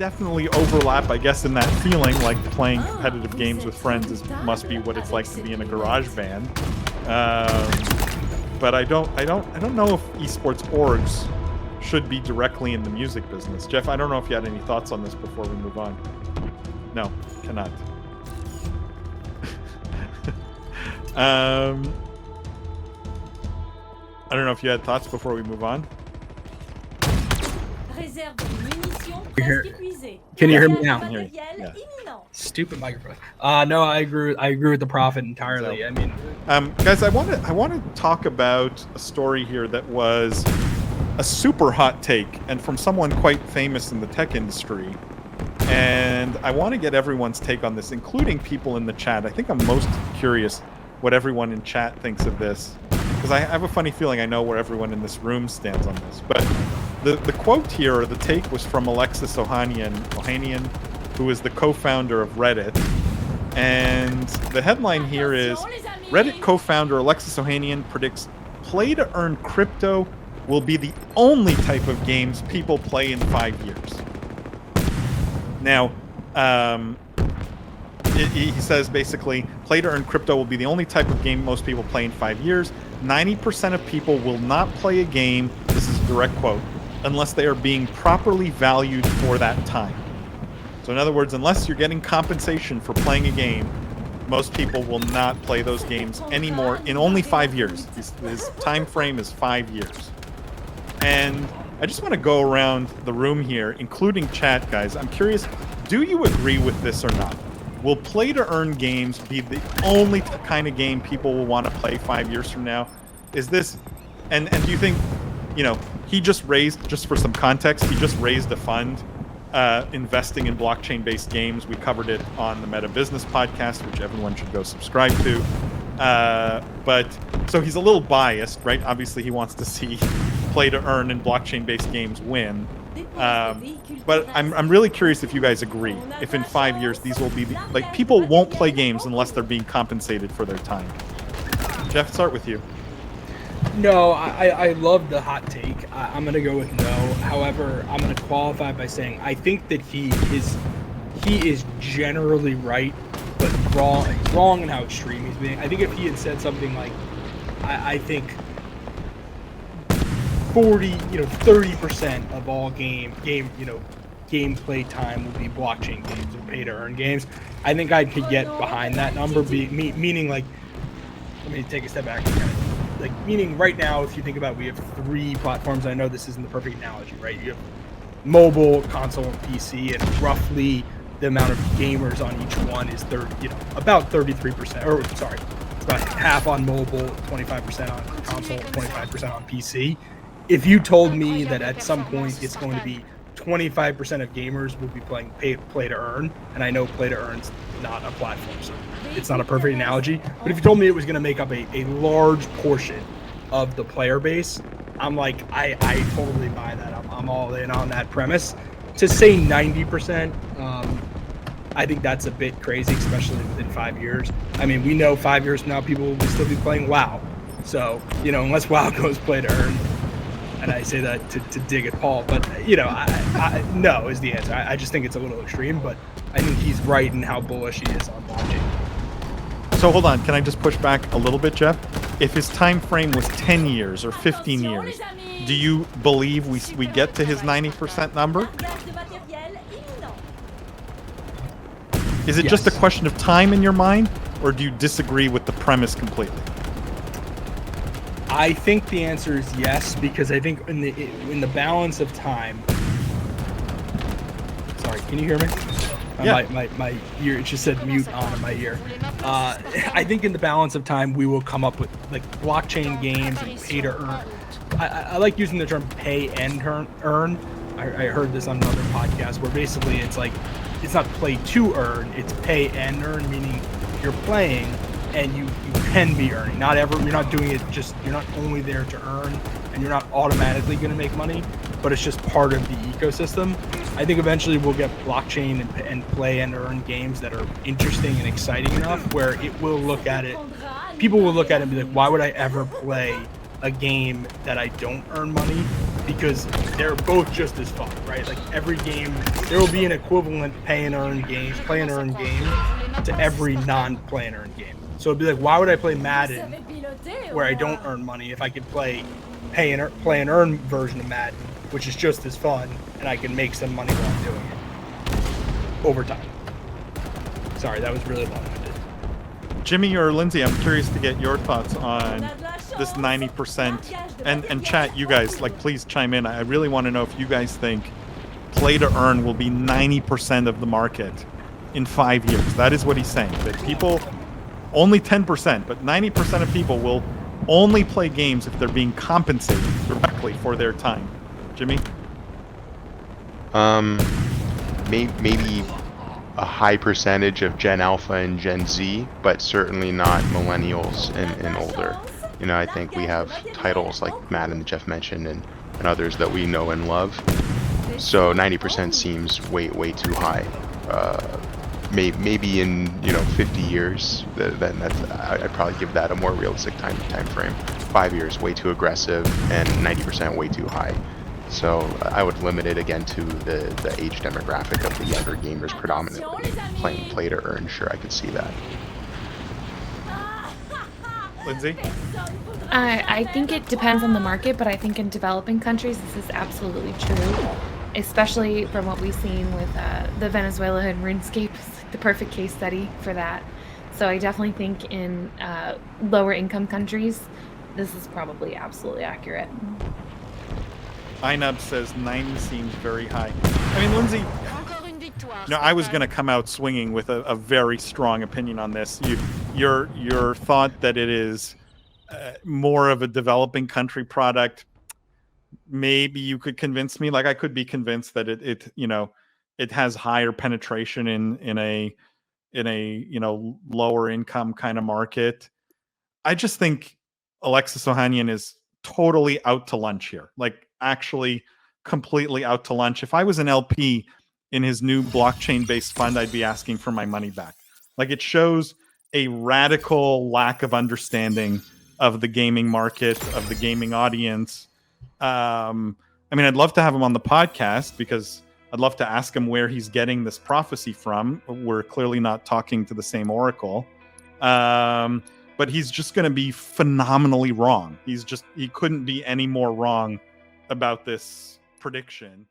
definitely overlap, I guess, in that feeling, like playing competitive games with friends must be what it's like to be in a garage band. But I don't know if esports orgs should be directly in the music business. Jeff, I don't know if you had any thoughts on this before we move on. No, cannot. I don't know if you had thoughts before we move on. Can you hear me now? Yeah. Stupid microphone. No, I agree with the Prophet entirely. So, I mean, guys, I want to talk about a story here that was a super hot take and from someone quite famous in the tech industry. And I want to get everyone's take on this, including people in the chat. I think I'm most curious what everyone in chat thinks of this, because I have a funny feeling I know where everyone in this room stands on this. But the quote here, or the take, was from Alexis Ohanian, who is the co-founder of Reddit. And the headline here is, Reddit co-founder Alexis Ohanian predicts play-to-earn crypto will be the only type of games people play in 5 years. Now, he says basically, play-to-earn crypto will be the only type of game most people play in 5 years. 90% of people will not play a game, this is a direct quote, unless they are being properly valued for that time. So in other words, unless you're getting compensation for playing a game, most people will not play those games anymore in only 5 years. His time frame is 5 years. And I just want to go around the room here, including chat, guys. I'm curious, do you agree with this or not? Will play-to-earn games be the only kind of game people will want to play 5 years from now? Is this, and do you think, you know, he just raised, just for some context, he just raised a fund investing in blockchain-based games. We covered it on the Meta Business podcast, which everyone should go subscribe to. But so he's a little biased, right? Obviously, he wants to see play-to-earn and blockchain-based games win. But I'm really curious if you guys agree. If in 5 years these will be like, people won't play games unless they're being compensated for their time. Jeff, start with you. no, I love the hot take. I'm gonna go with no. However, I'm gonna qualify by saying I think that he is generally right, but wrong in how extreme he's being. I think if he had said something like, I think 30% of all gameplay time will be blockchain games or pay-to-earn games, I think I could get behind that number. Meaning, like, let me take a step back. Like, meaning right now, if you think about, we have 3 platforms. I know this isn't the perfect analogy, right? You have mobile, console, and PC, and roughly the amount of gamers on each one is about 33%. Or sorry, it's about half on mobile, 25% on console, 25% on PC. If you told me that at some point it's going to be 25% of gamers will be playing play to earn, and I know play to earn's not a platform, so it's not a perfect analogy, but if you told me it was going to make up a large portion of the player base, I'm like, I totally buy that. I'm all in on that premise. To say 90%, I think that's a bit crazy, especially within 5 years. I mean, we know 5 years from now people will still be playing WoW, so unless WoW goes play to earn. And I say that to dig at Paul, but I no is the answer. I just think it's a little extreme, but I think he's right in how bullish he is on blockchain. So hold on, can I just push back a little bit, Jeff? If his time frame was 10 years or 15 years, do you believe we get to his 90% number? Is it just a question of time in your mind, or do you disagree with the premise completely? I think the answer is yes, because I think in the balance of time. Sorry, can you hear me? Yeah. My ear, it just said mute on in my ear. I think in the balance of time we will come up with like blockchain games and pay to earn. I like using the term pay and earn. I heard this on another podcast where basically it's like, it's not play to earn, it's pay and earn, meaning you're playing and you can be earning. You're not doing it you're not only there to earn, and you're not automatically going to make money, but it's just part of the ecosystem. I think eventually we'll get blockchain and play and earn games that are interesting and exciting enough where people will look at it and be like, why would I ever play a game that I don't earn money? because they're both just as fun, right? Like every game, there will be an equivalent play and earn game to every non-play and earn game. So it'd be like, why would I play Madden where I don't earn money if I could play play and earn version of Madden, which is just as fun, and I can make some money while I'm doing it over time. Sorry, that was really long-winded. Jimmy or Lindsay, I'm curious to get your thoughts on this 90%. And chat, you guys, like, please chime in. I really want to know if you guys think play to earn will be 90% of the market in 5 years. That is what he's saying. That people, only 10%, but 90% of people will only play games if they're being compensated directly for their time. Jimmy? Maybe a high percentage of Gen Alpha and Gen Z, but certainly not millennials and older. You know, I think we have titles like Madden that Jeff mentioned and others that we know and love. So 90% seems way too high. Maybe in 50 years, then I'd probably give that a more realistic time frame. 5 years way too aggressive, and 90% way too high. So I would limit it again to the age demographic of the younger gamers predominantly playing play to earn. Sure, I could see that. Lindsay? I think it depends on the market, but I think in developing countries this is absolutely true, especially from what we've seen with the Venezuela and RuneScape. It's like the perfect case study for that. So I definitely think in lower income countries, this is probably absolutely accurate. Inub says 90 seems very high. I mean, Lindsay, I was going to come out swinging with a very strong opinion on this. Your thought that it is more of a developing country product, maybe you could convince me. Like, I could be convinced that it has higher penetration in a lower income kind of market. I just think Alexis Ohanian is totally out to lunch here. Like, actually completely out to lunch. If I was an LP in his new blockchain-based fund, I'd be asking for my money back. Like, it shows a radical lack of understanding of the gaming market, of the gaming audience. I mean, I'd love to have him on the podcast because I'd love to ask him where he's getting this prophecy from. We're clearly not talking to the same oracle. But he's just going to be phenomenally wrong. He couldn't be any more wrong about this prediction.